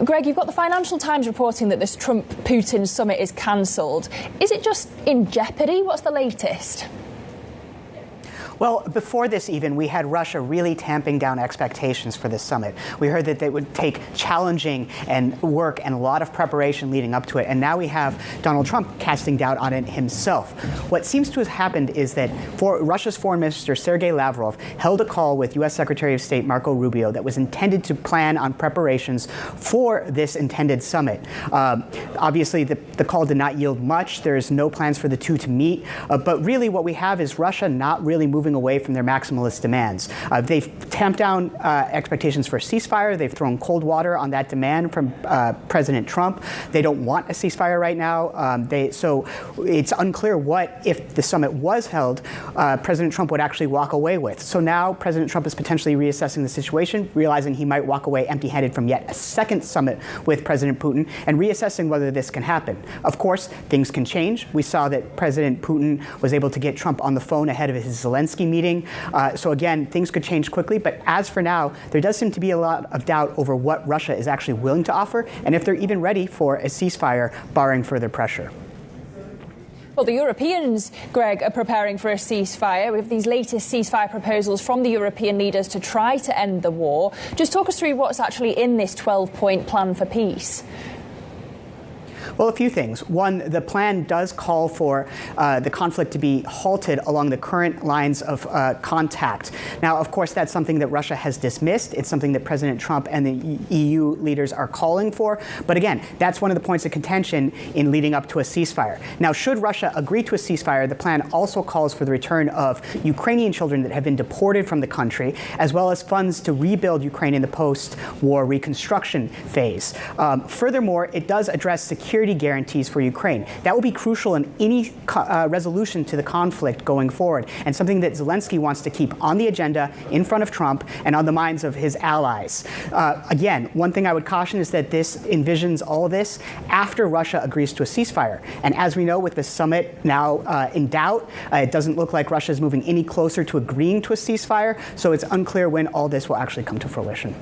Greg, you've got the Financial Times reporting that this Trump-Putin summit is cancelled. Is it just in jeopardy? What's the latest? Well, before this even, we had Russia really tamping down expectations for this summit. We heard that they would take challenging and work and a lot of preparation leading up to it. And now we have Donald Trump casting doubt on it himself. What seems to have happened is that Russia's Foreign Minister Sergei Lavrov held a call with U.S. Secretary of State Marco Rubio that was intended to plan on preparations for this intended summit. Obviously, the call did not yield much. There's no plans for the two to meet. But really what we have is Russia not really moving away from their maximalist demands. They've tamped down expectations for a ceasefire. They've thrown cold water on that demand from President Trump. They don't want a ceasefire right now. So it's unclear what, if the summit was held, President Trump would actually walk away with. So now President Trump is potentially reassessing the situation, realizing he might walk away empty-handed from yet a second summit with President Putin, and reassessing whether this can happen. Of course, things can change. We saw that President Putin was able to get Trump on the phone ahead of his Zelensky meeting. So again, things could change quickly. But as for now, there does seem to be a lot of doubt over what Russia is actually willing to offer and if they're even ready for a ceasefire, barring further pressure. Well, the Europeans, Greg, are preparing for a ceasefire. We have these latest ceasefire proposals from the European leaders to try to end the war. Just talk us through what's actually in this 12-point plan for peace. Well, a few things. One, the plan does call for the conflict to be halted along the current lines of contact. Now, of course, that's something that Russia has dismissed. It's something that President Trump and the EU leaders are calling for. But again, that's one of the points of contention in leading up to a ceasefire. Now, should Russia agree to a ceasefire, the plan also calls for the return of Ukrainian children that have been deported from the country, as well as funds to rebuild Ukraine in the post-war reconstruction phase. Furthermore, it does address security guarantees for Ukraine. That will be crucial in any resolution to the conflict going forward, and something that Zelensky wants to keep on the agenda in front of Trump and on the minds of his allies. Again, one thing I would caution is that this envisions all of this after Russia agrees to a ceasefire. And as we know, with the summit now in doubt, it doesn't look like Russia is moving any closer to agreeing to a ceasefire, so it's unclear when all this will actually come to fruition.